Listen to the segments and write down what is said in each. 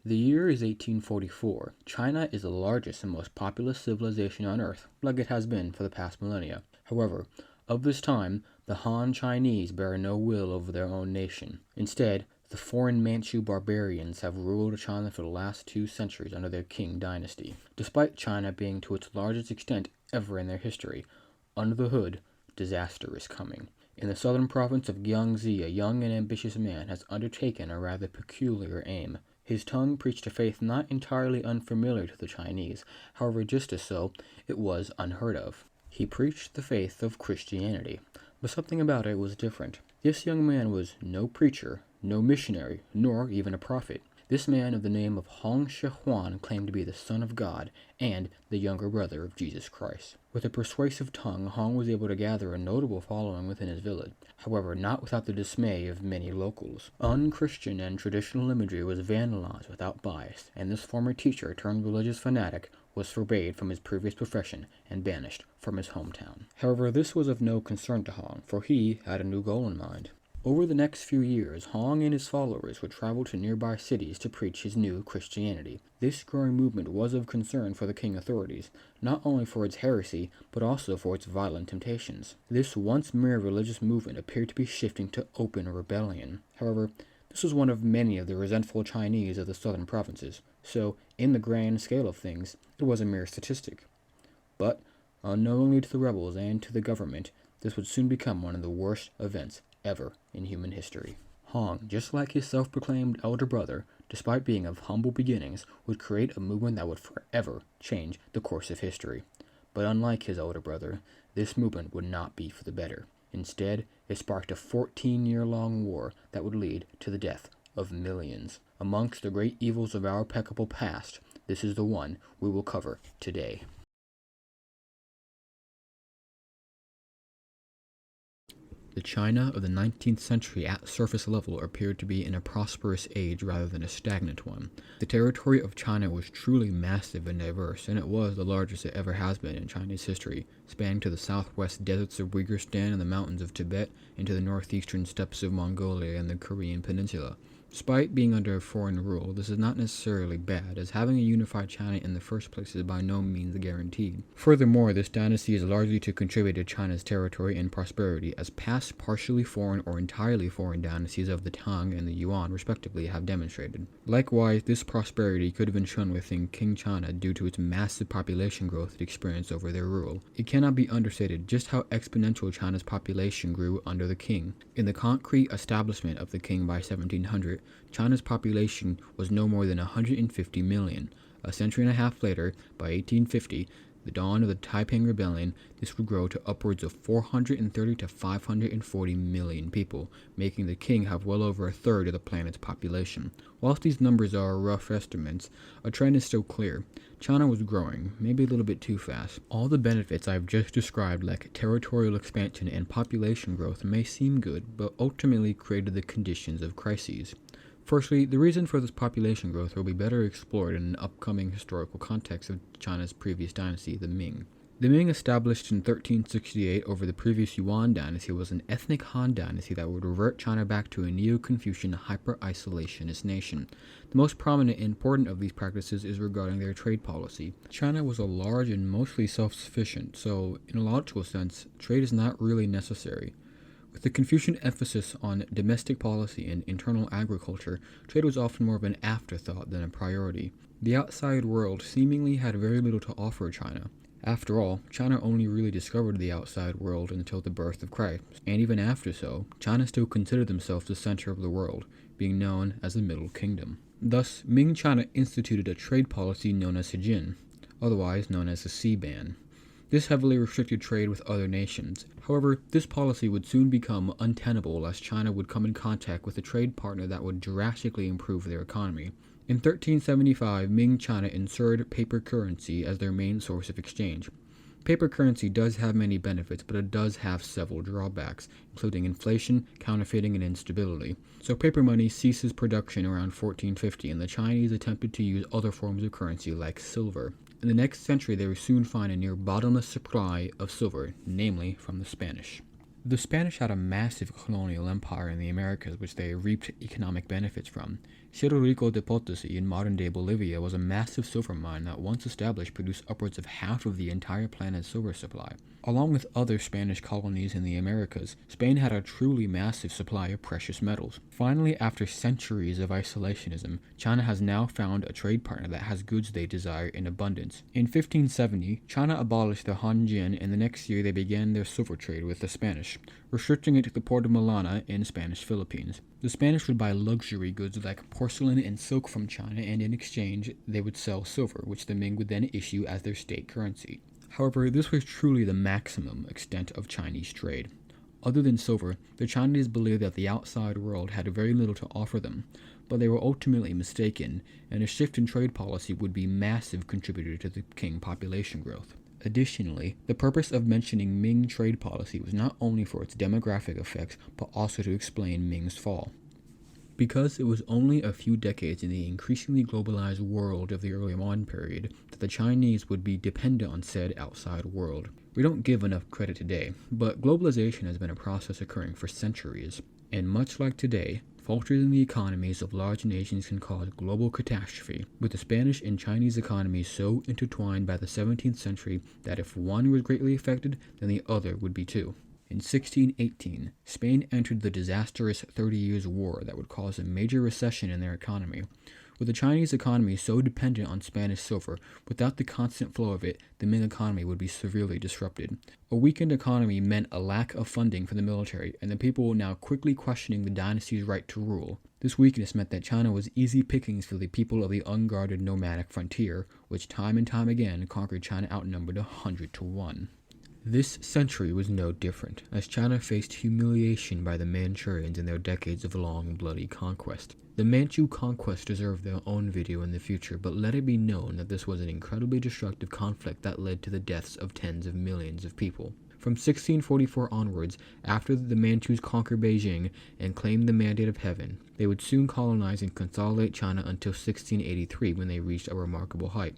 The year is 1844. China is the largest and most populous civilization on Earth, like it has been for the past millennia. However, of this time, the Han Chinese bear no will over their own nation. Instead, the foreign Manchu barbarians have ruled China for the last 2 centuries under their Qing dynasty. Despite China being to its largest extent ever in their history, under the hood, disaster is coming. In the southern province of Jiangxi, a young and ambitious man has undertaken a rather peculiar aim. His tongue preached a faith not entirely unfamiliar to the Chinese. However, just as so, it was unheard of. He preached the faith of Christianity, but something about it was different. This young man was no preacher, no missionary, nor even a prophet. This man of the name of Xiuquan claimed to be the Son of God and the younger brother of Jesus Christ. With a persuasive tongue, Hong was able to gather a notable following within his village, however not without the dismay of many locals. Unchristian and traditional imagery was vandalized without bias, and this former teacher turned religious fanatic was forbade from his previous profession and banished from his hometown. However, this was of no concern to Hong, for he had a new goal in mind. Over the next few years, Hong and his followers would travel to nearby cities to preach his new Christianity. This growing movement was of concern for the Qing authorities, not only for its heresy, but also for its violent temptations. This once mere religious movement appeared to be shifting to open rebellion. However, this was one of many of the resentful Chinese of the southern provinces, so in the grand scale of things, it was a mere statistic. But, unknowingly to the rebels and to the government, this would soon become one of the worst events ever in human history. Hong, just like his self-proclaimed elder brother, despite being of humble beginnings, would create a movement that would forever change the course of history. But unlike his older brother, this movement would not be for the better. Instead, it sparked a 14-year-long war that would lead to the death of millions. Amongst the great evils of our impeccable past, this is the one we will cover today. The China of the 19th century at surface level appeared to be in a prosperous age rather than a stagnant one. The territory of China was truly massive and diverse, and it was the largest it ever has been in Chinese history, spanning to the southwest deserts of Uighur and the mountains of Tibet, into the northeastern steppes of Mongolia and the Korean peninsula. Despite being under foreign rule, this is not necessarily bad, as having a unified China in the first place is by no means guaranteed. Furthermore, this dynasty is largely to contribute to China's territory and prosperity, as past partially foreign or entirely foreign dynasties of the Tang and the Yuan, respectively, have demonstrated. Likewise, this prosperity could have been shown within Qing China due to its massive population growth it experienced over their rule. It cannot be understated just how exponential China's population grew under the Qing. In the concrete establishment of the Qing by 1700, China's population was no more than 150 million. A century and a half later, by 1850, the dawn of the Taiping Rebellion, this would grow to upwards of 430 to 540 million people, making the Qing have well over a third of the planet's population. Whilst these numbers are rough estimates, a trend is still clear. China was growing, maybe a little bit too fast. All the benefits I've just described, like territorial expansion and population growth, may seem good, but ultimately created the conditions of crises. Firstly, the reason for this population growth will be better explored in an upcoming historical context of China's previous dynasty, the Ming. The Ming, established in 1368 over the previous Yuan dynasty, was an ethnic Han dynasty that would revert China back to a Neo-Confucian hyper-isolationist nation. The most prominent and important of these practices is regarding their trade policy. China was a large and mostly self-sufficient, so in a logical sense, trade is not really necessary. With the Confucian emphasis on domestic policy and internal agriculture, trade was often more of an afterthought than a priority. The outside world seemingly had very little to offer China. After all, China only really discovered the outside world until the birth of Christ, and even after so, China still considered themselves the center of the world, being known as the Middle Kingdom. Thus, Ming China instituted a trade policy known as Hijin, otherwise known as the Sea Ban. This heavily restricted trade with other nations. However, this policy would soon become untenable as China would come in contact with a trade partner that would drastically improve their economy. In 1375, Ming China inserted paper currency as their main source of exchange. Paper currency does have many benefits, but it does have several drawbacks, including inflation, counterfeiting, and instability. So paper money ceases production around 1450, and the Chinese attempted to use other forms of currency like silver. In the next century, they would soon find a near bottomless supply of silver, namely from the Spanish. The Spanish had a massive colonial empire in the Americas which they reaped economic benefits from. Cerro Rico de Potosi in modern-day Bolivia was a massive silver mine that once established produced upwards of half of the entire planet's silver supply. Along with other Spanish colonies in the Americas, Spain had a truly massive supply of precious metals. Finally, after centuries of isolationism, China has now found a trade partner that has goods they desire in abundance. In 1570, China abolished the Hanjian, and the next year they began their silver trade with the Spanish, restricting it to the port of Malana in Spanish Philippines. The Spanish would buy luxury goods like porcelain and silk from China, and in exchange, they would sell silver, which the Ming would then issue as their state currency. However, this was truly the maximum extent of Chinese trade. Other than silver, the Chinese believed that the outside world had very little to offer them, but they were ultimately mistaken, and a shift in trade policy would be a massive contributor to the Qing population growth. Additionally, the purpose of mentioning Ming trade policy was not only for its demographic effects, but also to explain Ming's fall. Because it was only a few decades in the increasingly globalized world of the early modern period that the Chinese would be dependent on said outside world. We don't give enough credit today, but globalization has been a process occurring for centuries, and much like today, falters in the economies of large nations can cause global catastrophe, with the Spanish and Chinese economies so intertwined by the 17th century that if one was greatly affected, then the other would be too. In 1618, Spain entered the disastrous 30 Years' War that would cause a major recession in their economy. With the Chinese economy so dependent on Spanish silver, without the constant flow of it, the Ming economy would be severely disrupted. A weakened economy meant a lack of funding for the military, and the people were now quickly questioning the dynasty's right to rule. This weakness meant that China was easy pickings for the people of the unguarded nomadic frontier, which time and time again conquered China outnumbered 100 to 1. This century was no different, as China faced humiliation by the Manchurians in their decades of long and bloody conquest. The Manchu conquest deserved their own video in the future, but let it be known that this was an incredibly destructive conflict that led to the deaths of tens of millions of people. From 1644 onwards, after the Manchus conquered Beijing and claimed the Mandate of Heaven, they would soon colonize and consolidate China until 1683 when they reached a remarkable height.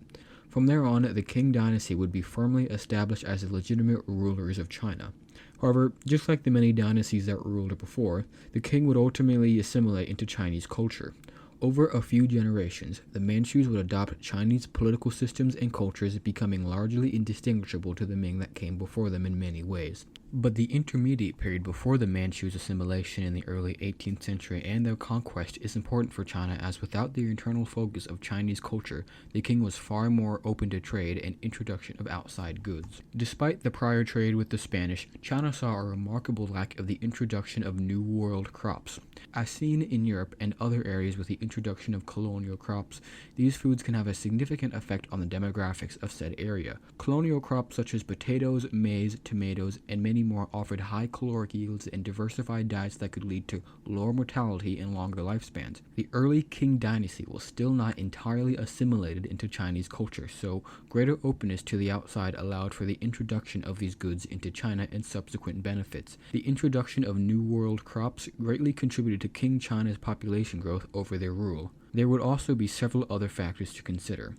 From there on, the Qing dynasty would be firmly established as the legitimate rulers of China. However, just like the many dynasties that ruled before, the Qing would ultimately assimilate into Chinese culture. Over a few generations, the Manchus would adopt Chinese political systems and cultures, becoming largely indistinguishable to the Ming that came before them in many ways. But the intermediate period before the Manchus' assimilation in the early 18th century and their conquest is important for China, as without the internal focus of Chinese culture, the Qing was far more open to trade and introduction of outside goods. Despite the prior trade with the Spanish, China saw a remarkable lack of the introduction of New World crops. As seen in Europe and other areas with the introduction of colonial crops, these foods can have a significant effect on the demographics of said area. Colonial crops such as potatoes, maize, tomatoes, and many more offered high caloric yields and diversified diets that could lead to lower mortality and longer lifespans. The early Qing dynasty was still not entirely assimilated into Chinese culture, so greater openness to the outside allowed for the introduction of these goods into China and subsequent benefits. The introduction of New World crops greatly contributed to Qing China's population growth over their rule. There would also be several other factors to consider.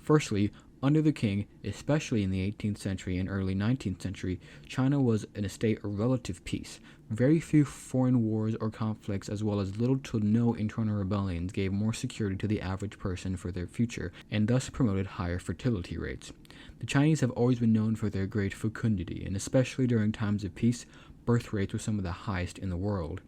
Firstly, under the Qing, especially in the 18th century and early 19th century, China was in a state of relative peace. Very few foreign wars or conflicts, as well as little to no internal rebellions, gave more security to the average person for their future, and thus promoted higher fertility rates. The Chinese have always been known for their great fecundity, and especially during times of peace, birth rates were some of the highest in the world.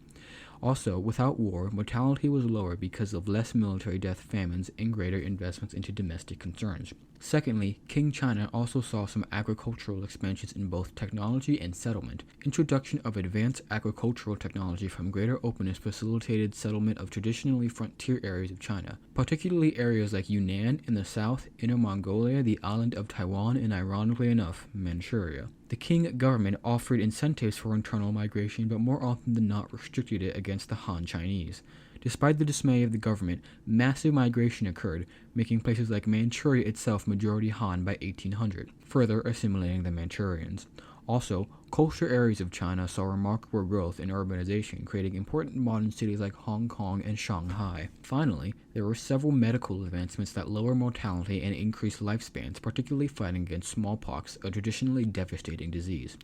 Also, without war, mortality was lower because of less military death, famines, and greater investments into domestic concerns. Secondly, Qing China also saw some agricultural expansions in both technology and settlement. Introduction of advanced agricultural technology from greater openness facilitated settlement of traditionally frontier areas of China, particularly areas like Yunnan in the south, Inner Mongolia, the island of Taiwan, and ironically enough, Manchuria. The Qing government offered incentives for internal migration, but more often than not restricted it against the Han Chinese. Despite the dismay of the government, massive migration occurred, making places like Manchuria itself majority Han by 1800, further assimilating the Manchurians. Also, coastal areas of China saw remarkable growth in urbanization, creating important modern cities like Hong Kong and Shanghai. Finally, there were several medical advancements that lower mortality and increase lifespans, particularly fighting against smallpox, a traditionally devastating disease.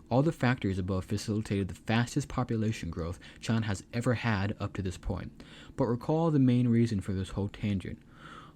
All the factors above facilitated the fastest population growth China has ever had up to this point. But recall the main reason for this whole tangent.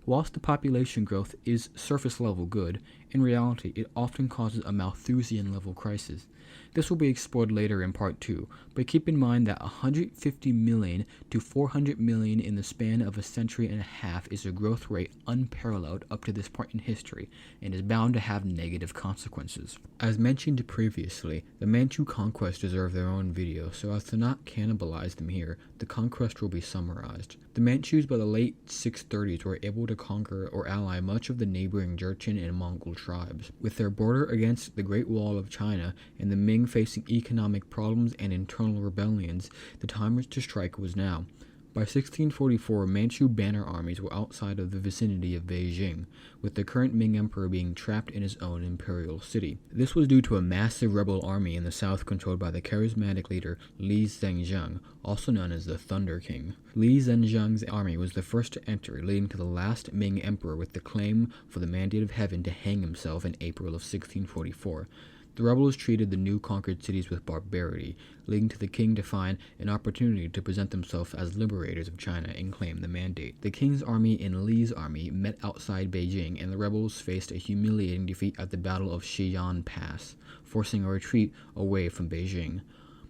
Whilst the population growth is surface level good, in reality it often causes a Malthusian level crisis. This will be explored later in part 2, but keep in mind that 150 million to 400 million in the span of a century and a half is a growth rate unparalleled up to this point in history, and is bound to have negative consequences. As mentioned previously, the Manchu conquest deserve their own video, so as to not cannibalize them here, the conquest will be summarized. The Manchus by the late 630s were able to conquer or ally much of the neighboring Jurchen and Mongol tribes. With their border against the Great Wall of China and the Ming facing economic problems and internal rebellions, the time to strike was now. By 1644, Manchu banner armies were outside of the vicinity of Beijing, with the current Ming Emperor being trapped in his own imperial city. This was due to a massive rebel army in the south controlled by the charismatic leader Li Zhenjiang, also known as the Thunder King. Li Zhenjiang's army was the first to enter, leading to the last Ming Emperor with the claim for the mandate of heaven to hang himself in April of 1644. The rebels treated the new conquered cities with barbarity, leading to the king to find an opportunity to present themselves as liberators of China and claim the mandate. The king's army and Li's army met outside Beijing, and the rebels faced a humiliating defeat at the Battle of Xiuquan Pass, forcing a retreat away from Beijing.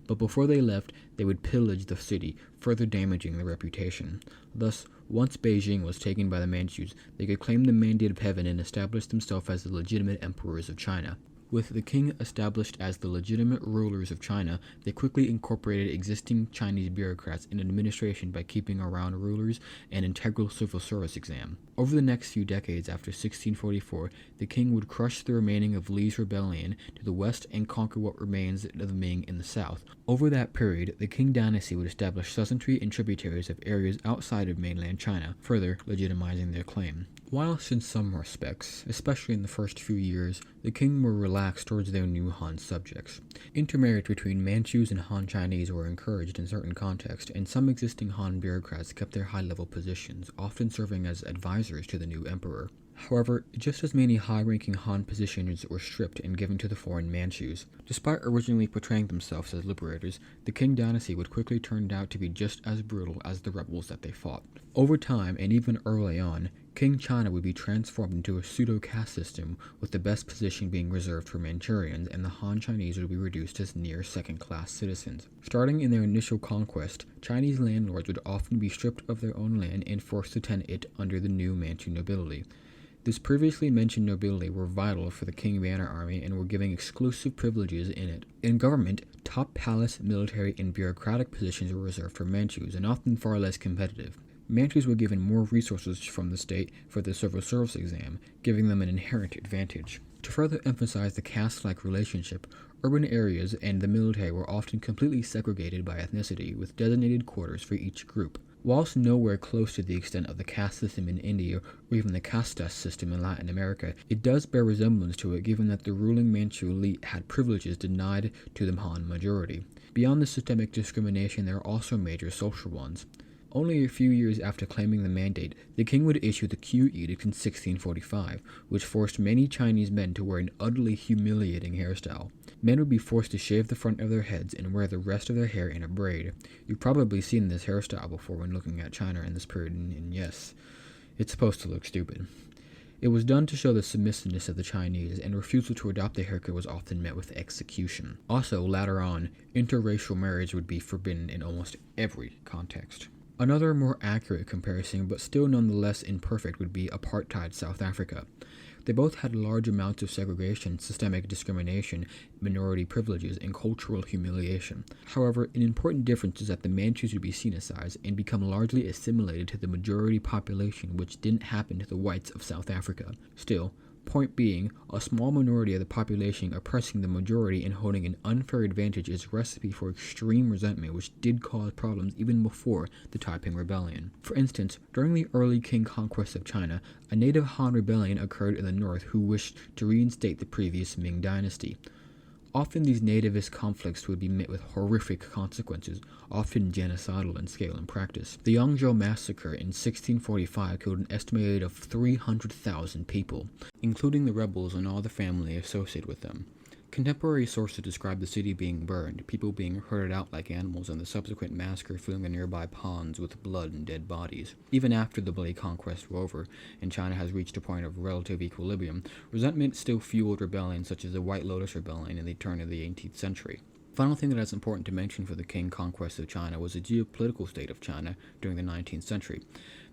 But before they left, they would pillage the city, further damaging their reputation. Thus, once Beijing was taken by the Manchus, they could claim the mandate of heaven and establish themselves as the legitimate emperors of China. With the king established as the legitimate rulers of China, they quickly incorporated existing Chinese bureaucrats in administration by keeping around rulers an integral civil service exam. Over the next few decades after 1644, the king would crush the remaining of Li's rebellion to the west and conquer what remains of the Ming in the south. Over that period, the Qing dynasty would establish suzerainty and tributaries of areas outside of mainland China, further legitimizing their claim. Whilst in some respects, especially in the first few years, the Qing were relaxed towards their new Han subjects. Intermarriage between Manchus and Han Chinese were encouraged in certain contexts, and some existing Han bureaucrats kept their high-level positions, often serving as advisors to the new emperor. However, just as many high-ranking Han positions were stripped and given to the foreign Manchus. Despite originally portraying themselves as liberators, the Qing dynasty would quickly turn out to be just as brutal as the rebels that they fought. Over time, and even early on, Qing China would be transformed into a pseudo-caste system, with the best position being reserved for Manchurians, and the Han Chinese would be reduced as near second-class citizens. Starting in their initial conquest, Chinese landlords would often be stripped of their own land and forced to tenant it under the new Manchu nobility. This previously mentioned nobility were vital for the Qing banner army and were given exclusive privileges in it. In government, top palace, military, and bureaucratic positions were reserved for Manchus, and often far less competitive. Manchus were given more resources from the state for the civil service exam, giving them an inherent advantage. To further emphasize the caste-like relationship, urban areas and the military were often completely segregated by ethnicity, with designated quarters for each group. Whilst nowhere close to the extent of the caste system in India or even the castas system in Latin America, it does bear resemblance to it given that the ruling Manchu elite had privileges denied to the Han majority. Beyond the systemic discrimination, there are also major social ones. Only a few years after claiming the mandate, the king would issue the Q Edict in 1645, which forced many Chinese men to wear an utterly humiliating hairstyle. Men would be forced to shave the front of their heads and wear the rest of their hair in a braid. You've probably seen this hairstyle before when looking at China in this period, and yes, it's supposed to look stupid. It was done to show the submissiveness of the Chinese, and refusal to adopt the haircut was often met with execution. Also, later on, interracial marriage would be forbidden in almost every context. Another more accurate comparison, but still nonetheless imperfect, would be apartheid South Africa. They both had large amounts of segregation, systemic discrimination, minority privileges, and cultural humiliation. However, an important difference is that the Manchus would be sinicized and become largely assimilated to the majority population, which didn't happen to the whites of South Africa. Still, point being, a small minority of the population oppressing the majority and holding an unfair advantage is a recipe for extreme resentment, which did cause problems even before the Taiping Rebellion. For instance, during the early Qing conquest of China, a native Han rebellion occurred in the north who wished to reinstate the previous Ming dynasty. Often these nativist conflicts would be met with horrific consequences, often genocidal in scale and practice. The Yangzhou massacre in 1645 killed an estimated of 300,000 people, including the rebels and all the family associated with them. Contemporary sources describe the city being burned, people being herded out like animals, and the subsequent massacre filling the nearby ponds with blood and dead bodies. Even after the bloody conquests were over, and China has reached a point of relative equilibrium, resentment still fueled rebellions such as the White Lotus Rebellion in the turn of the 18th century. Final thing that is important to mention for the Qing conquest of China was the geopolitical state of China during the 19th century.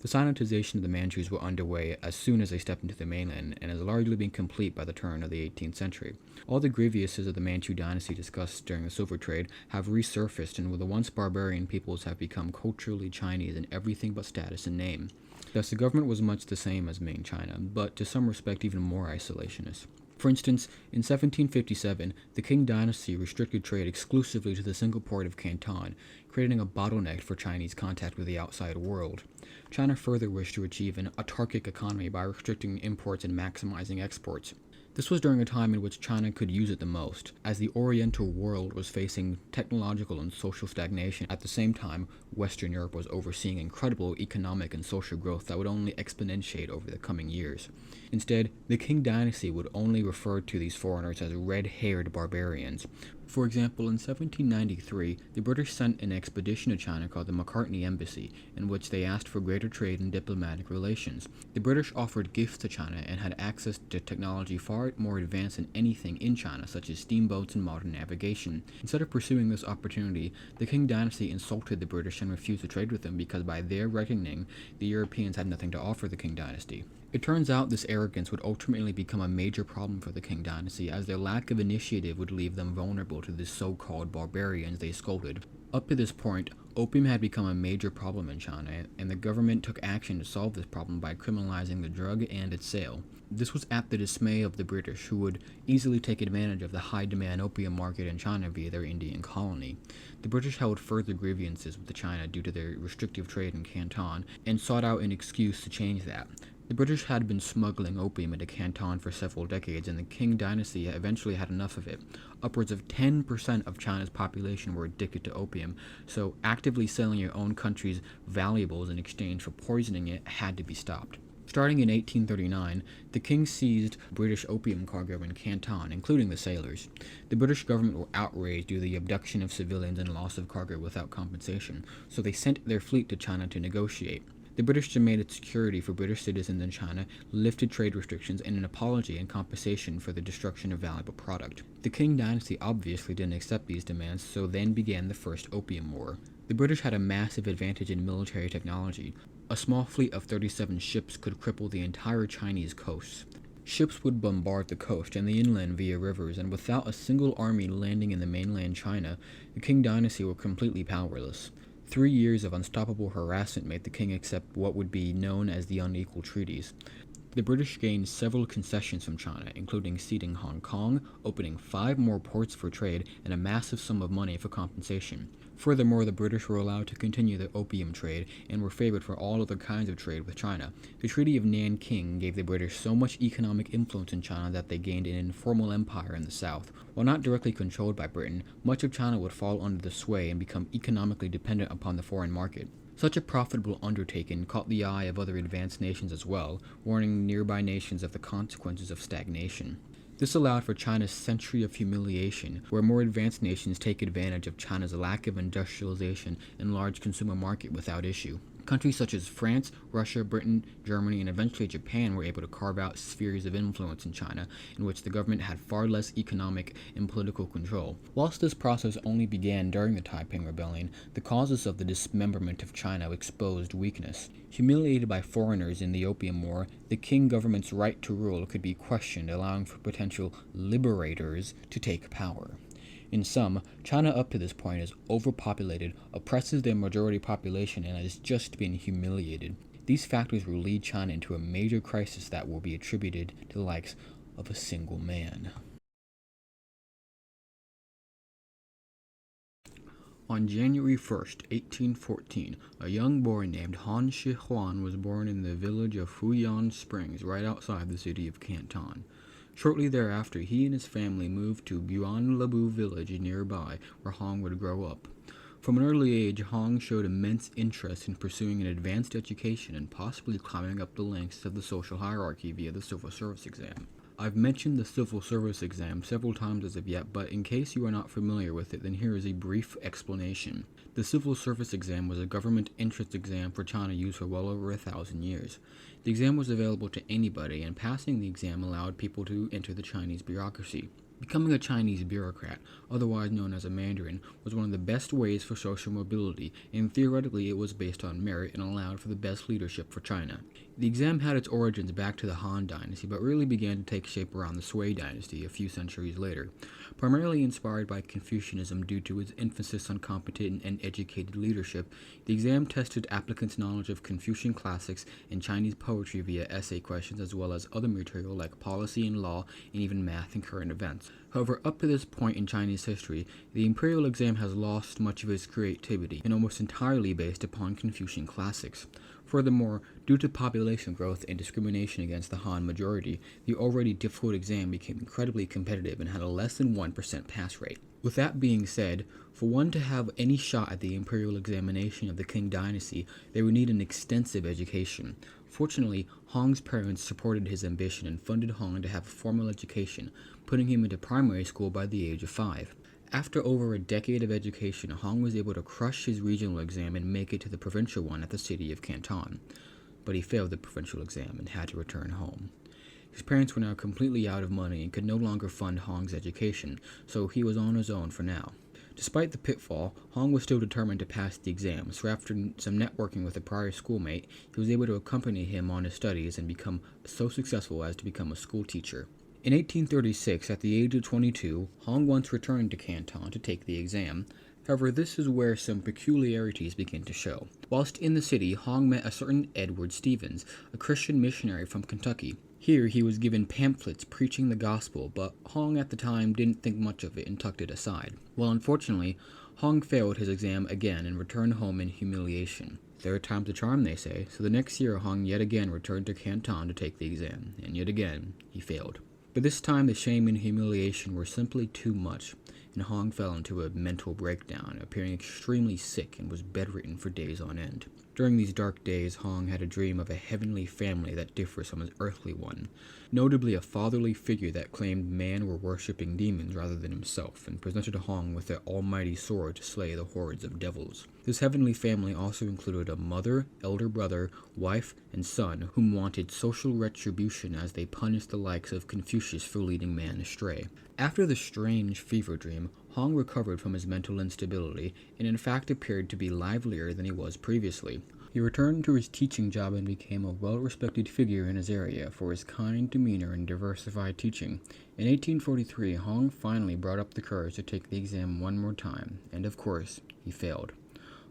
The Sinatization of the Manchus were underway as soon as they stepped into the mainland and has largely been complete by the turn of the 18th century. All the grievances of the Manchu dynasty discussed during the silver trade have resurfaced, and the once barbarian peoples have become culturally Chinese in everything but status and name. Thus, the government was much the same as Ming China, but to some respect even more isolationist. For instance, in 1757, the Qing dynasty restricted trade exclusively to the single port of Canton, creating a bottleneck for Chinese contact with the outside world. China further wished to achieve an autarkic economy by restricting imports and maximizing exports. This was during a time in which China could use it the most, as the Oriental world was facing technological and social stagnation. At the same time, Western Europe was overseeing incredible economic and social growth that would only exponentiate over the coming years. Instead, the Qing dynasty would only refer to these foreigners as red-haired barbarians. For example, in 1793, the British sent an expedition to China called the Macartney Embassy, in which they asked for greater trade and diplomatic relations. The British offered gifts to China and had access to technology far more advanced than anything in China, such as steamboats and modern navigation. Instead of pursuing this opportunity, the Qing dynasty insulted the British and refused to trade with them because by their reckoning, the Europeans had nothing to offer the Qing dynasty. It turns out this arrogance would ultimately become a major problem for the Qing dynasty, as their lack of initiative would leave them vulnerable to the so-called barbarians they scolded. Up to this point, opium had become a major problem in China, and the government took action to solve this problem by criminalizing the drug and its sale. This was at the dismay of the British, who would easily take advantage of the high-demand opium market in China via their Indian colony. The British held further grievances with China due to their restrictive trade in Canton, and sought out an excuse to change that. The British had been smuggling opium into Canton for several decades, and the Qing dynasty eventually had enough of it. Upwards of 10% of China's population were addicted to opium, so actively selling your own country's valuables in exchange for poisoning it had to be stopped. Starting in 1839, the Qing seized British opium cargo in Canton, including the sailors. The British government were outraged due to the abduction of civilians and loss of cargo without compensation, so they sent their fleet to China to negotiate. The British demanded security for British citizens in China, lifted trade restrictions, and an apology and compensation for the destruction of valuable product. The Qing dynasty obviously didn't accept these demands, so then began the First Opium War. The British had a massive advantage in military technology. A small fleet of 37 ships could cripple the entire Chinese coast. Ships would bombard the coast and the inland via rivers, and without a single army landing in the mainland China, the Qing dynasty were completely powerless. 3 years of unstoppable harassment made the king accept what would be known as the unequal treaties. The British gained several concessions from China, including ceding Hong Kong, opening 5 more ports for trade, and a massive sum of money for compensation. Furthermore, the British were allowed to continue the opium trade and were favored for all other kinds of trade with China. The Treaty of Nanking gave the British so much economic influence in China that they gained an informal empire in the south. While not directly controlled by Britain, much of China would fall under the sway and become economically dependent upon the foreign market. Such a profitable undertaking caught the eye of other advanced nations as well, warning nearby nations of the consequences of stagnation. This allowed for China's century of humiliation, where more advanced nations take advantage of China's lack of industrialization and large consumer market without issue. Countries such as France, Russia, Britain, Germany, and eventually Japan were able to carve out spheres of influence in China, in which the government had far less economic and political control. Whilst this process only began during the Taiping Rebellion, the causes of the dismemberment of China exposed weakness. Humiliated by foreigners in the Opium War, the Qing government's right to rule could be questioned, allowing for potential liberators to take power. In sum, China up to this point is overpopulated, oppresses their majority population, and has just been humiliated. These factors will lead China into a major crisis that will be attributed to the likes of a single man. On January 1st, 1814, a young boy named Han Xiuquan was born in the village of Fuyan Springs, right outside the city of Canton. Shortly thereafter, he and his family moved to Buan-Labu village nearby, where Hong would grow up. From an early age, Hong showed immense interest in pursuing an advanced education and possibly climbing up the ranks of the social hierarchy via the civil service exam. I've mentioned the civil service exam several times as of yet, but in case you are not familiar with it, then here is a brief explanation. The civil service exam was a government entrance exam for China used for well over 1,000 years. The exam was available to anybody, and passing the exam allowed people to enter the Chinese bureaucracy. Becoming a Chinese bureaucrat, otherwise known as a Mandarin, was one of the best ways for social mobility, and theoretically it was based on merit and allowed for the best leadership for China. The exam had its origins back to the Han Dynasty, but really began to take shape around the Sui Dynasty a few centuries later, primarily inspired by Confucianism due to its emphasis on competent and educated leadership. The exam tested applicants' knowledge of Confucian classics and Chinese poetry via essay questions, as well as other material like policy and law, and even math and current events. However, up to this point in Chinese history, the imperial exam has lost much of its creativity and almost entirely based upon Confucian classics. Furthermore, due to population growth and discrimination against the Han majority, the already difficult exam became incredibly competitive and had a less than 1% pass rate. With that being said, for one to have any shot at the imperial examination of the Qing dynasty, they would need an extensive education. Fortunately, Hong's parents supported his ambition and funded Hong to have a formal education, putting him into primary school by the age of 5. After over a decade of education, Hong was able to crush his regional exam and make it to the provincial one at the city of Canton. But he failed the provincial exam and had to return home. His parents were now completely out of money and could no longer fund Hong's education, so he was on his own for now. Despite the pitfall, Hong was still determined to pass the exam, so after some networking with a prior schoolmate, he was able to accompany him on his studies and become so successful as to become a school teacher. In 1836, at the age of 22, Hong once returned to Canton to take the exam. However, this is where some peculiarities begin to show. Whilst in the city, Hong met a certain Edward Stevens, a Christian missionary from Kentucky. Here, he was given pamphlets preaching the gospel, but Hong at the time didn't think much of it and tucked it aside. Well, unfortunately, Hong failed his exam again and returned home in humiliation. Third time's a charm, they say, so the next year Hong yet again returned to Canton to take the exam, and yet again, he failed. But this time the shame and humiliation were simply too much, and Hong fell into a mental breakdown, appearing extremely sick and was bedridden for days on end. During these dark days, Hong had a dream of a heavenly family that differs from his earthly one, notably a fatherly figure that claimed man were worshipping demons rather than himself, and presented Hong with their almighty sword to slay the hordes of devils. This heavenly family also included a mother, elder brother, wife, and son whom wanted social retribution as they punished the likes of Confucius for leading man astray. After the strange fever dream, Hong recovered from his mental instability and in fact appeared to be livelier than he was previously. He returned to his teaching job and became a well-respected figure in his area for his kind demeanor and diversified teaching. In 1843, Hong finally brought up the courage to take the exam one more time, and of course, he failed.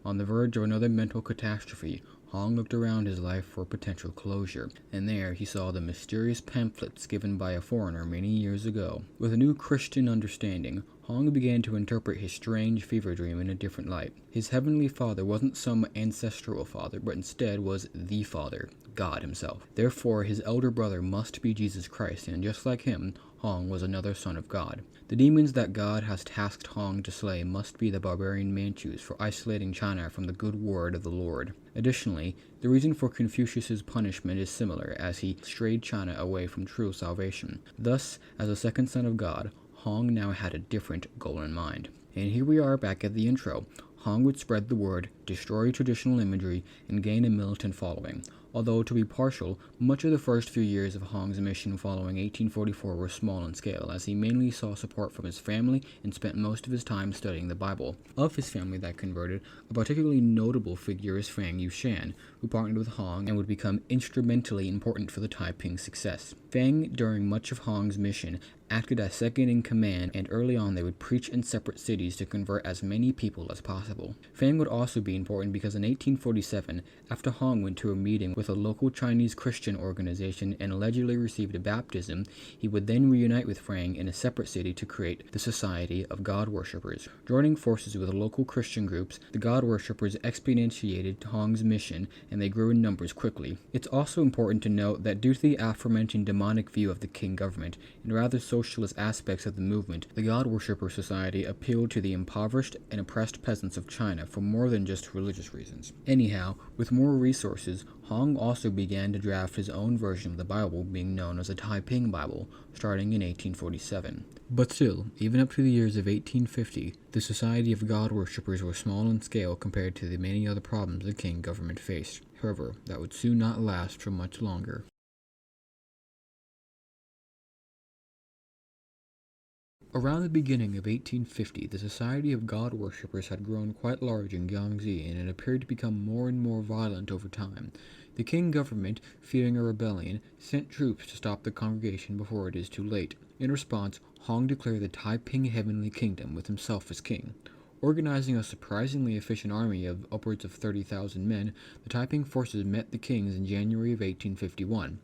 On the verge of another mental catastrophe, Hong looked around his life for potential closure, and there he saw the mysterious pamphlets given by a foreigner many years ago. With a new Christian understanding, Hong began to interpret his strange fever dream in a different light. His heavenly father wasn't some ancestral father, but instead was the Father, God himself. Therefore, his elder brother must be Jesus Christ, and just like him, Hong was another son of God. The demons that God has tasked Hong to slay must be the barbarian Manchus for isolating China from the good word of the Lord. Additionally, the reason for Confucius's punishment is similar, as he strayed China away from true salvation. Thus, as a second son of God, Hong now had a different goal in mind. And here we are back at the intro. Hong would spread the word, destroy traditional imagery, and gain a militant following. Although, to be partial, much of the first few years of Hong's mission following 1844 were small in scale, as he mainly saw support from his family and spent most of his time studying the Bible. Of his family that converted, a particularly notable figure is Fang Yuxian, who partnered with Hong and would become instrumentally important for the Taiping's success. Fang, during much of Hong's mission, acted as second in command, and early on they would preach in separate cities to convert as many people as possible. Fang would also be important because in 1847, after Hong went to a meeting with a local Chinese Christian organization and allegedly received a baptism, he would then reunite with Fang in a separate city to create the Society of God Worshippers. Joining forces with local Christian groups, the God Worshippers exponentiated Hong's mission, and they grew in numbers quickly. It's also important to note that due to the aforementioned demonic view of the Qing government and rather socialist aspects of the movement, the God Worshipper Society appealed to the impoverished and oppressed peasants of China for more than just religious reasons. Anyhow, with more resources, Hong also began to draft his own version of the Bible, being known as the Taiping Bible, starting in 1847. But still, even up to the years of 1850, the Society of God Worshippers were small in scale compared to the many other problems the Qing government faced. However, that would soon not last for much longer. Around the beginning of 1850, the Society of God Worshippers had grown quite large in Guangxi, and it appeared to become more and more violent over time. The Qing government, fearing a rebellion, sent troops to stop the congregation before it is too late. In response, Hong declared the Taiping Heavenly Kingdom with himself as king. Organizing a surprisingly efficient army of upwards of 30,000 men, the Taiping forces met the Qings in January of 1851.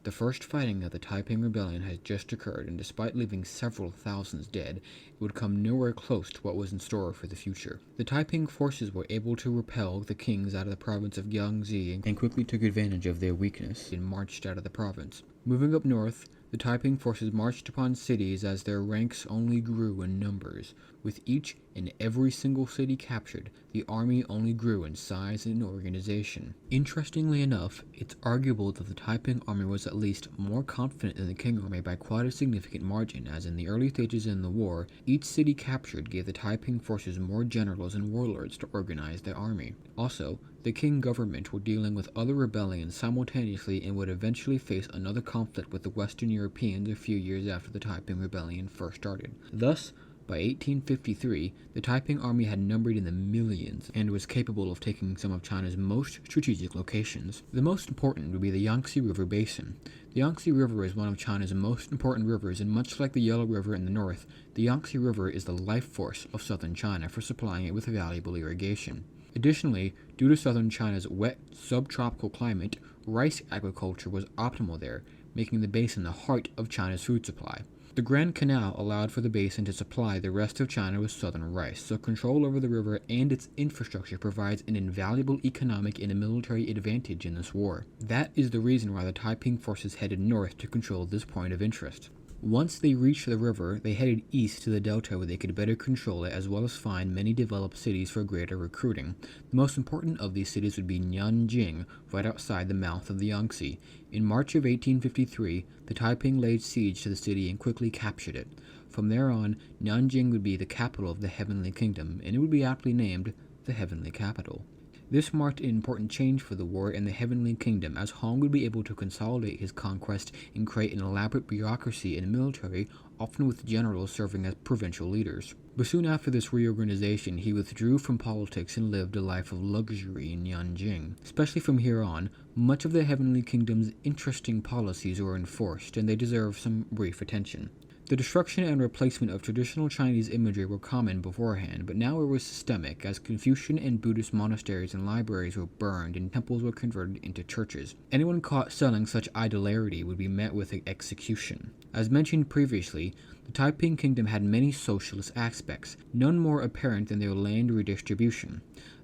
The first fighting of the Taiping Rebellion had just occurred, and despite leaving several thousands dead, it would come nowhere close to what was in store for the future. The Taiping forces were able to repel the Qings out of the province of Guangxi and quickly took advantage of their weakness and marched out of the province. Moving up north, the Taiping forces marched upon cities as their ranks only grew in numbers. With each and every single city captured, the army only grew in size and organization. Interestingly enough, it's arguable that the Taiping army was at least more confident than the Qing army by quite a significant margin, as in the early stages in the war, each city captured gave the Taiping forces more generals and warlords to organize their army. Also, the Qing government were dealing with other rebellions simultaneously and would eventually face another conflict with the Western Europeans a few years after the Taiping Rebellion first started. Thus, by 1853, the Taiping army had numbered in the millions and was capable of taking some of China's most strategic locations. The most important would be the Yangtze River Basin. The Yangtze River is one of China's most important rivers, and much like the Yellow River in the north, the Yangtze River is the life force of southern China for supplying it with valuable irrigation. Additionally, due to southern China's wet, subtropical climate, rice agriculture was optimal there, making the basin the heart of China's food supply. The Grand Canal allowed for the basin to supply the rest of China with southern rice, so control over the river and its infrastructure provides an invaluable economic and military advantage in this war. That is the reason why the Taiping forces headed north to control this point of interest. Once they reached the river, they headed east to the delta where they could better control it, as well as find many developed cities for greater recruiting. The most important of these cities would be Nanjing, right outside the mouth of the Yangtze. In March of 1853, the Taiping laid siege to the city and quickly captured it. From there on, Nanjing would be the capital of the Heavenly Kingdom, and it would be aptly named the Heavenly Capital. This marked an important change for the war in the Heavenly Kingdom, as Hong would be able to consolidate his conquest and create an elaborate bureaucracy and military, often with generals serving as provincial leaders. But soon after this reorganization, he withdrew from politics and lived a life of luxury in Nanjing. Especially from here on, much of the Heavenly Kingdom's interesting policies were enforced, and they deserve some brief attention. The destruction and replacement of traditional Chinese imagery were common beforehand, but now it was systemic, as Confucian and Buddhist monasteries and libraries were burned and temples were converted into churches. Anyone caught selling such idolatry would be met with execution. As mentioned previously, the Taiping Kingdom had many socialist aspects, none more apparent than their land redistribution.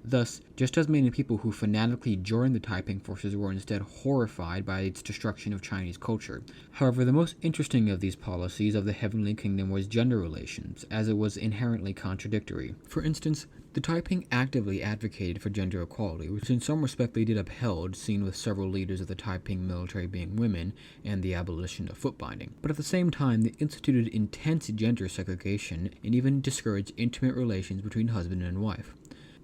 Thus, just as many people who fanatically joined the Taiping forces were instead horrified by its destruction of Chinese culture. However, the most interesting of these policies of the Heavenly Kingdom was gender relations, as it was inherently contradictory. For instance, the Taiping actively advocated for gender equality, which in some respect they did upheld, seen with several leaders of the Taiping military being women, and the abolition of foot binding. But at the same time, they instituted intense gender segregation and even discouraged intimate relations between husband and wife.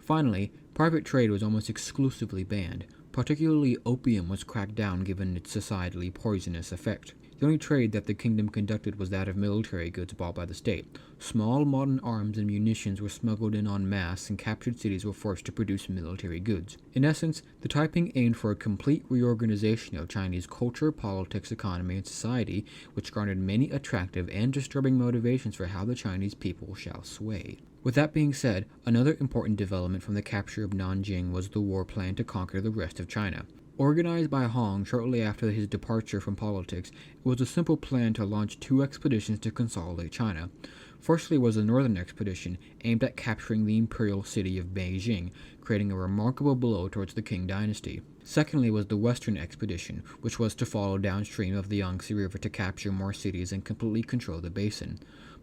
Finally, private trade was almost exclusively banned. Particularly opium was cracked down given its societally poisonous effect. The only trade that the kingdom conducted was that of military goods bought by the state. Small modern arms and munitions were smuggled in en masse, and captured cities were forced to produce military goods. In essence, the Taiping aimed for a complete reorganization of Chinese culture, politics, economy, and society, which garnered many attractive and disturbing motivations for how the Chinese people shall sway. With that being said, another important development from the capture of Nanjing was the war plan to conquer the rest of China. Organized by Hong shortly after his departure from politics, it was a simple plan to launch two expeditions to consolidate China. Firstly was the northern expedition, aimed at capturing the imperial city of Beijing, creating a remarkable blow towards the Qing dynasty. Secondly was the western expedition, which was to follow downstream of the Yangtze River to capture more cities and completely control the basin.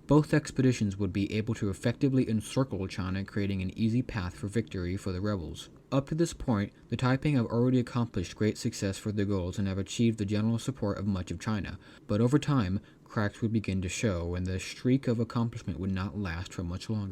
Both expeditions would be able to effectively encircle China, creating an easy path for victory for the rebels. Up to this point, the Taiping have already accomplished great success for their goals and have achieved the general support of much of China, but over time, cracks would begin to show, and the streak of accomplishment would not last for much longer.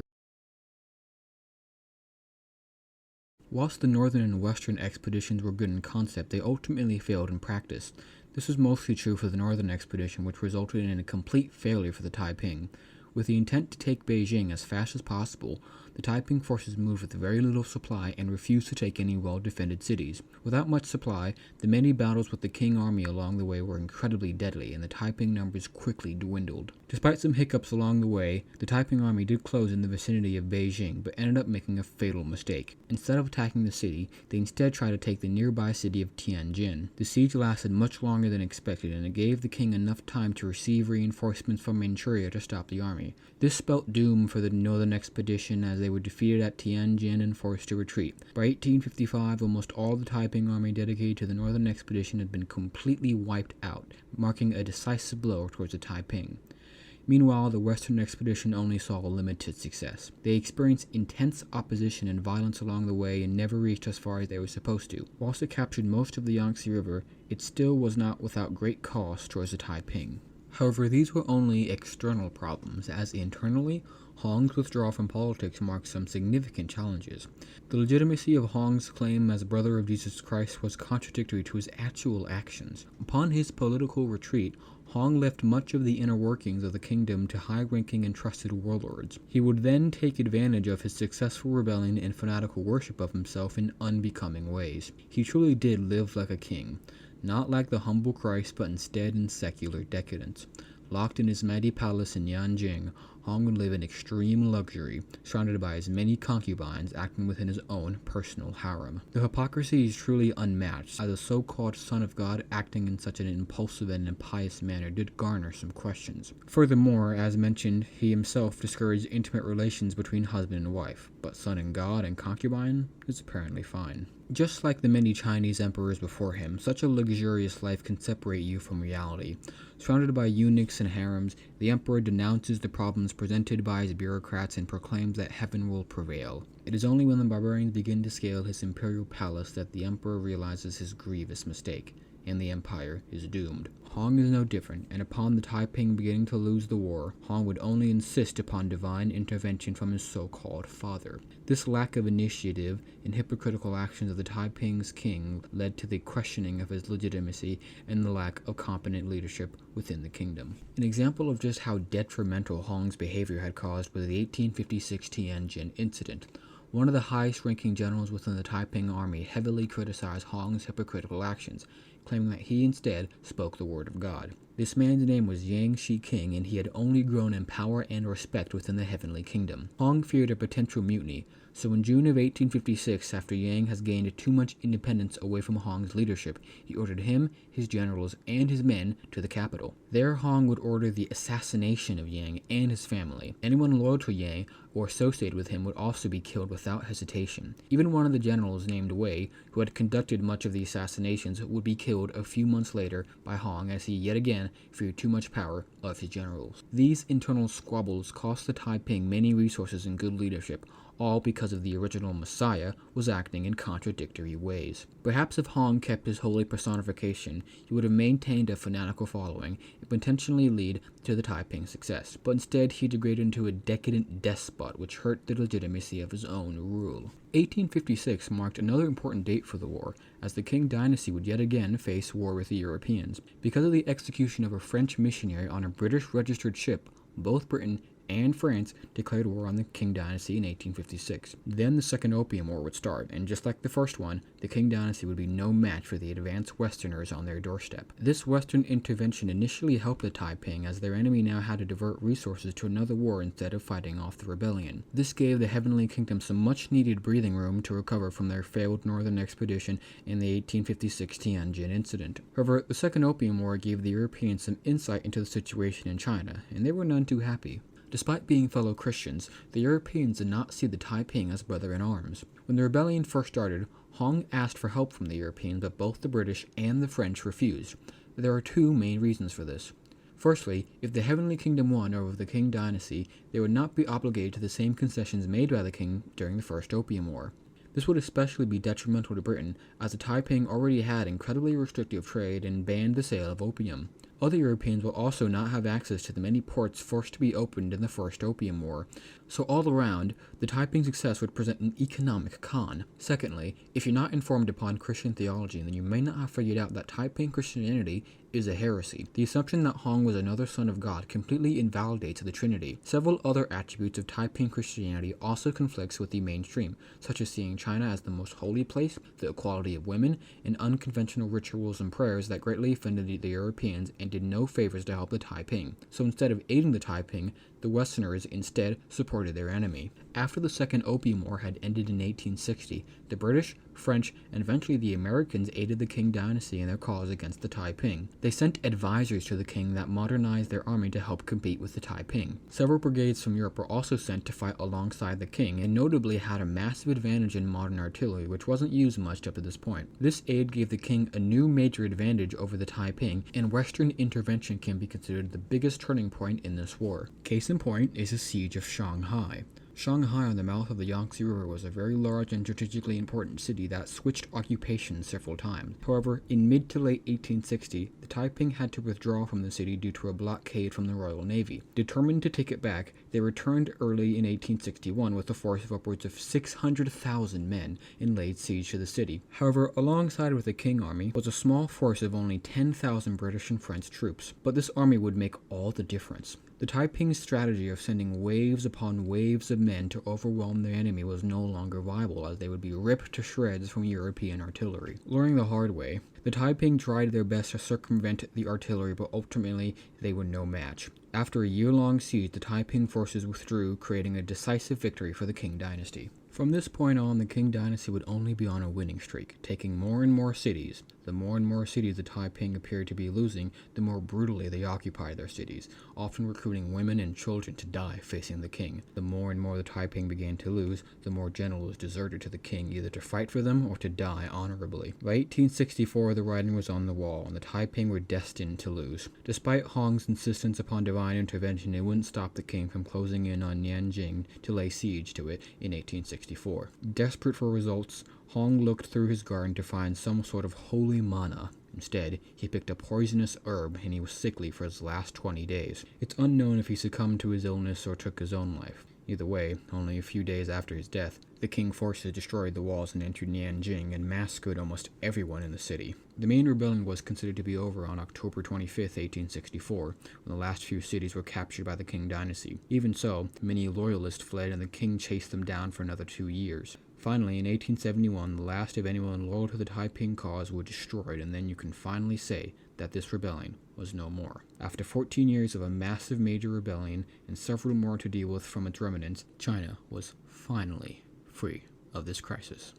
Whilst the northern and western expeditions were good in concept, they ultimately failed in practice. This was mostly true for the northern expedition, which resulted in a complete failure for the Taiping. With the intent to take Beijing as fast as possible, the Taiping forces moved with very little supply and refused to take any well-defended cities. Without much supply, the many battles with the Qing army along the way were incredibly deadly, and the Taiping numbers quickly dwindled. Despite some hiccups along the way, the Taiping army did close in the vicinity of Beijing, but ended up making a fatal mistake. Instead of attacking the city, they instead tried to take the nearby city of Tianjin. The siege lasted much longer than expected, and it gave the king enough time to receive reinforcements from Manchuria to stop the army. This spelt doom for the northern expedition, as they were defeated at Tianjin and forced to retreat. By 1855, almost all the Taiping army dedicated to the northern expedition had been completely wiped out, marking a decisive blow towards the Taiping. Meanwhile, the western expedition only saw limited success. They experienced intense opposition and violence along the way and never reached as far as they were supposed to. Whilst it captured most of the Yangtze River, it still was not without great cost towards the Taiping. However, these were only external problems, as internally, Hong's withdrawal from politics marked some significant challenges. The legitimacy of Hong's claim as brother of Jesus Christ was contradictory to his actual actions. Upon his political retreat, Hong left much of the inner workings of the kingdom to high-ranking and trusted warlords. He would then take advantage of his successful rebellion and fanatical worship of himself in unbecoming ways. He truly did live like a king, not like the humble Christ, but instead in secular decadence. Locked in his mighty palace in Yanjing, Hong would live in extreme luxury, surrounded by his many concubines acting within his own personal harem. The hypocrisy is truly unmatched, as a so-called son of God acting in such an impulsive and impious manner did garner some questions. Furthermore, as mentioned, he himself discouraged intimate relations between husband and wife, but son and god and concubine is apparently fine. Just like the many Chinese emperors before him, such a luxurious life can separate you from reality. Surrounded by eunuchs and harems, the emperor denounces the problems presented by his bureaucrats and proclaims that heaven will prevail. It is only when the barbarians begin to scale his imperial palace that the emperor realizes his grievous mistake, and the empire is doomed. Hong is no different, and upon the Taiping beginning to lose the war, Hong would only insist upon divine intervention from his so-called father. This lack of initiative and hypocritical actions of the Taiping's king led to the questioning of his legitimacy and the lack of competent leadership within the kingdom. An example of just how detrimental Hong's behavior had caused was the 1856 Tianjin incident. One of the highest-ranking generals within the Taiping army heavily criticized Hong's hypocritical actions, claiming that he instead spoke the word of God. This man's name was Yang Xiuquan, and he had only grown in power and respect within the heavenly kingdom. Hong feared a potential mutiny, so in June of 1856, after Yang has gained too much independence away from Hong's leadership, he ordered him, his generals, and his men to the capital. There, Hong would order the assassination of Yang and his family. Anyone loyal to Yang or associated with him would also be killed without hesitation. Even one of the generals named Wei, who had conducted much of the assassinations, would be killed a few months later by Hong as he yet again feared too much power of his generals. These internal squabbles cost the Taiping many resources and good leadership, all because of the original Messiah was acting in contradictory ways. Perhaps if Hong kept his holy personification, he would have maintained a fanatical following and potentially lead to the Taiping's success, but instead he degraded into a decadent despot which hurt the legitimacy of his own rule. 1856 marked another important date for the war, as the Qing dynasty would yet again face war with the Europeans. Because of the execution of a French missionary on a British-registered ship, both Britain and France declared war on the Qing dynasty in 1856. Then the Second Opium War would start, and just like the first one, the Qing dynasty would be no match for the advanced Westerners on their doorstep. This Western intervention initially helped the Taiping, as their enemy now had to divert resources to another war instead of fighting off the rebellion. This gave the Heavenly Kingdom some much-needed breathing room to recover from their failed northern expedition in the 1856 Tianjin incident. However, the Second Opium War gave the Europeans some insight into the situation in China, and they were none too happy. Despite being fellow Christians, the Europeans did not see the Taiping as brother-in-arms. When the rebellion first started, Hong asked for help from the Europeans, but both the British and the French refused. There are two main reasons for this. Firstly, if the Heavenly Kingdom won over the Qing dynasty, they would not be obligated to the same concessions made by the king during the First Opium War. This would especially be detrimental to Britain, as the Taiping already had incredibly restrictive trade and banned the sale of opium. Other Europeans will also not have access to the many ports forced to be opened in the First Opium War, so all around, the Taiping success would present an economic con. Secondly, if you're not informed upon Christian theology, then you may not have figured out that Taiping Christianity is a heresy. The assumption that Hong was another son of God completely invalidates the Trinity. Several other attributes of Taiping Christianity also conflicts with the mainstream, such as seeing China as the most holy place, the equality of women, and unconventional rituals and prayers that greatly offended the Europeans and did no favors to help the Taiping. So instead of aiding the Taiping, the Westerners instead supported their enemy. After the Second Opium War had ended in 1860, the British, French, and eventually the Americans aided the Qing dynasty in their cause against the Taiping. They sent advisors to the king that modernized their army to help compete with the Taiping. Several brigades from Europe were also sent to fight alongside the king, and notably had a massive advantage in modern artillery, which wasn't used much up to this point. This aid gave the king a new major advantage over the Taiping, and Western intervention can be considered the biggest turning point in this war. Case in point is the siege of Shanghai. Shanghai on the mouth of the Yangtze River was a very large and strategically important city that switched occupations several times. However, in mid to late 1860, the Taiping had to withdraw from the city due to a blockade from the Royal Navy. Determined to take it back, they returned early in 1861 with a force of upwards of 600,000 men and laid siege to the city. However, alongside with the Qing army was a small force of only 10,000 British and French troops, but this army would make all the difference. The Taiping's strategy of sending waves upon waves of men to overwhelm their enemy was no longer viable, as they would be ripped to shreds from European artillery. Learning the hard way, the Taiping tried their best to circumvent the artillery, but ultimately they were no match. After a year-long siege, the Taiping forces withdrew, creating a decisive victory for the Qing dynasty. From this point on, the Qing dynasty would only be on a winning streak, taking more and more cities. The more and more cities the Taiping appeared to be losing, the more brutally they occupied their cities, often recruiting women and children to die facing the king. The more and more the Taiping began to lose, the more generals deserted to the king, either to fight for them or to die honorably. By 1864, the writing was on the wall, and the Taiping were destined to lose. Despite Hong's insistence upon divine intervention, it wouldn't stop the king from closing in on Nanjing to lay siege to it in 1864. Desperate for results, Hong looked through his garden to find some sort of holy mana. Instead, he picked a poisonous herb, and he was sickly for his last 20 days. It's unknown if he succumbed to his illness or took his own life. Either way, only a few days after his death, the Qing forces destroyed the walls and entered Nanjing and massacred almost everyone in the city. The main rebellion was considered to be over on October 25, 1864, when the last few cities were captured by the Qing dynasty. Even so, many loyalists fled and the king chased them down for another 2 years. Finally, in 1871, the last of anyone loyal to the Taiping cause were destroyed, and then you can finally say that this rebellion was no more. After 14 years of a massive major rebellion and several more to deal with from its remnants, China was finally free of this crisis.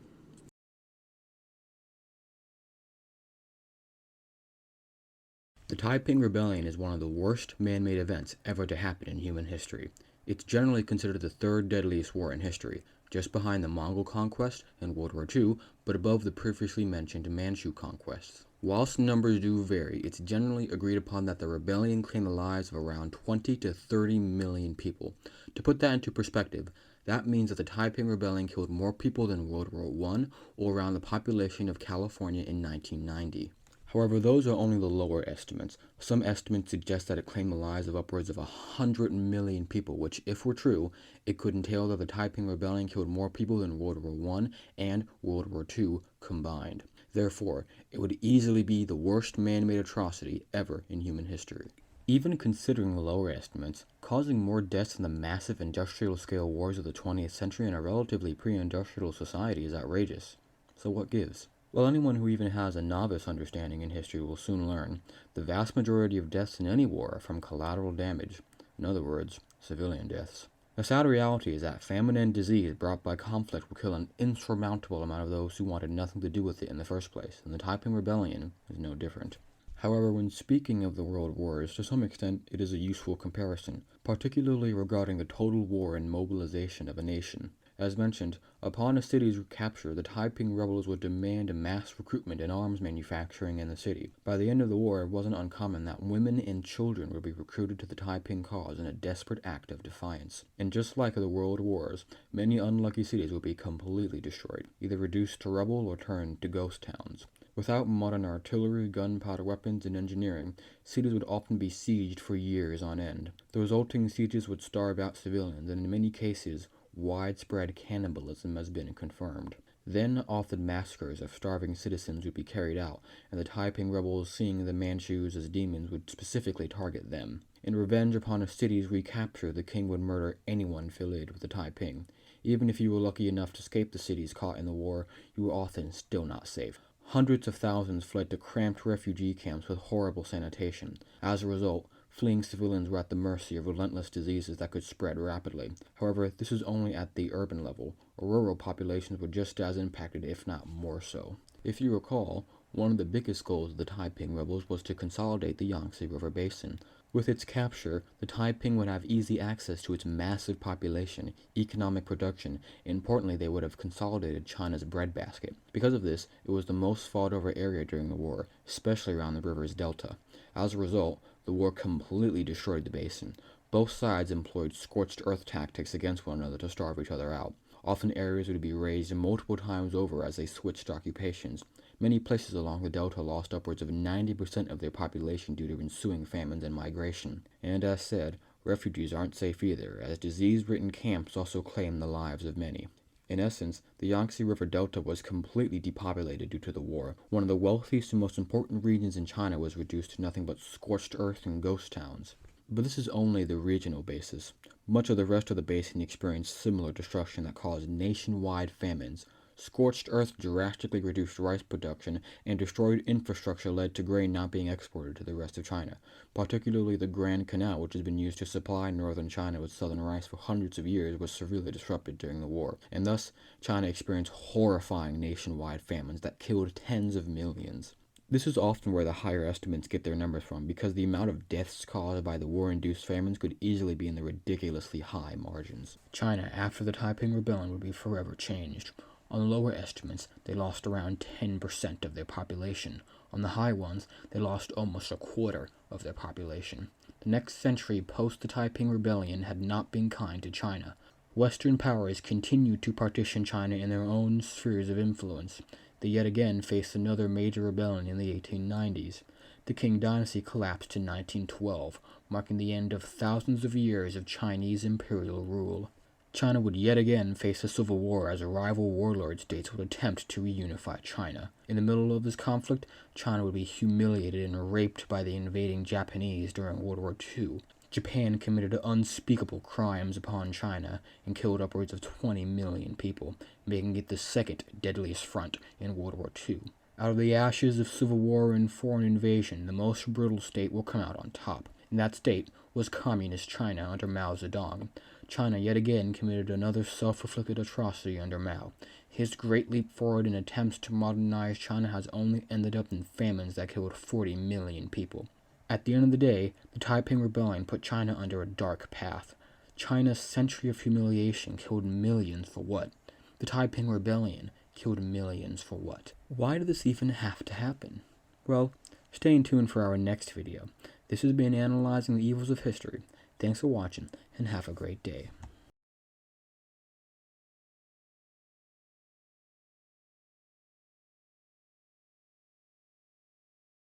The Taiping Rebellion is one of the worst man-made events ever to happen in human history. It's generally considered the third deadliest war in history, just behind the Mongol conquest and World War II, but above the previously mentioned Manchu conquests. Whilst numbers do vary, it's generally agreed upon that the rebellion claimed the lives of around 20 to 30 million people. To put that into perspective, that means that the Taiping Rebellion killed more people than World War I, or around the population of California in 1990. However, those are only the lower estimates. Some estimates suggest that it claimed the lives of upwards of 100 million people, which, if were true, it could entail that the Taiping Rebellion killed more people than World War I and World War II combined. Therefore, it would easily be the worst man-made atrocity ever in human history. Even considering the lower estimates, causing more deaths than the massive industrial-scale wars of the 20th century in a relatively pre-industrial society is outrageous. So what gives? Well, anyone who even has a novice understanding in history will soon learn the vast majority of deaths in any war are from collateral damage, in other words, civilian deaths. The sad reality is that famine and disease brought by conflict will kill an insurmountable amount of those who wanted nothing to do with it in the first place, and the Taiping Rebellion is no different. However, when speaking of the world wars, to some extent it is a useful comparison, particularly regarding the total war and mobilization of a nation. As mentioned, upon a city's capture, the Taiping rebels would demand a mass recruitment and arms manufacturing in the city. By the end of the war, it wasn't uncommon that women and children would be recruited to the Taiping cause in a desperate act of defiance. And just like the World Wars, many unlucky cities would be completely destroyed, either reduced to rubble or turned to ghost towns. Without modern artillery, gunpowder weapons, and engineering, cities would often be sieged for years on end. The resulting sieges would starve out civilians, and in many cases, widespread cannibalism has been confirmed. Then often massacres of starving citizens would be carried out, and the Taiping rebels, seeing the Manchus as demons, would specifically target them. In revenge upon a city's recapture, the king would murder anyone affiliated with the Taiping. Even if you were lucky enough to escape the cities caught in the war, you were often still not safe. Hundreds of thousands fled to cramped refugee camps with horrible sanitation. As a result, fleeing civilians were at the mercy of relentless diseases that could spread rapidly. However, this was only at the urban level. Rural populations were just as impacted, if not more so. If you recall, one of the biggest goals of the Taiping rebels was to consolidate the Yangtze River Basin. With its capture, the Taiping would have easy access to its massive population, economic production, and importantly, they would have consolidated China's breadbasket. Because of this, it was the most fought-over area during the war, especially around the river's delta. As a result, the war completely destroyed the basin. Both sides employed scorched earth tactics against one another to starve each other out. Often areas would be razed multiple times over as they switched occupations. Many places along the delta lost upwards of 90% of their population due to ensuing famines and migration. And as said, refugees aren't safe either, as disease-ridden camps also claim the lives of many. In essence, the Yangtze River Delta was completely depopulated due to the war. One of the wealthiest and most important regions in China was reduced to nothing but scorched earth and ghost towns. But this is only the regional basis. Much of the rest of the basin experienced similar destruction that caused nationwide famines. Scorched earth drastically reduced rice production, and destroyed infrastructure led to grain not being exported to the rest of China. Particularly the Grand Canal, which has been used to supply northern China with southern rice for hundreds of years, was severely disrupted during the war, and thus China experienced horrifying nationwide famines that killed tens of millions. This is often where the higher estimates get their numbers from, because the amount of deaths caused by the war-induced famines could easily be in the ridiculously high margins. China, after the Taiping Rebellion, would be forever changed. On the lower estimates, they lost around 10% of their population. On the high ones, they lost almost a quarter of their population. The next century post the Taiping Rebellion had not been kind to China. Western powers continued to partition China in their own spheres of influence. They yet again faced another major rebellion in the 1890s. The Qing dynasty collapsed in 1912, marking the end of thousands of years of Chinese imperial rule. China would yet again face a civil war as rival warlord states would attempt to reunify China. In the middle of this conflict, China would be humiliated and raped by the invading Japanese during World War II. Japan committed unspeakable crimes upon China and killed upwards of 20 million people, making it the second deadliest front in World War II. Out of the ashes of civil war and foreign invasion, the most brutal state will come out on top, and that state was Communist China under Mao Zedong. China yet again committed another self-inflicted atrocity under Mao. His great leap forward in attempts to modernize China has only ended up in famines that killed 40 million people. At the end of the day, the Taiping Rebellion put China under a dark path. China's century of humiliation killed millions for what? The Taiping Rebellion killed millions for what? Why did this even have to happen? Well, stay tuned for our next video. This has been Analyzing the Evils of History. Thanks for watching, and have a great day.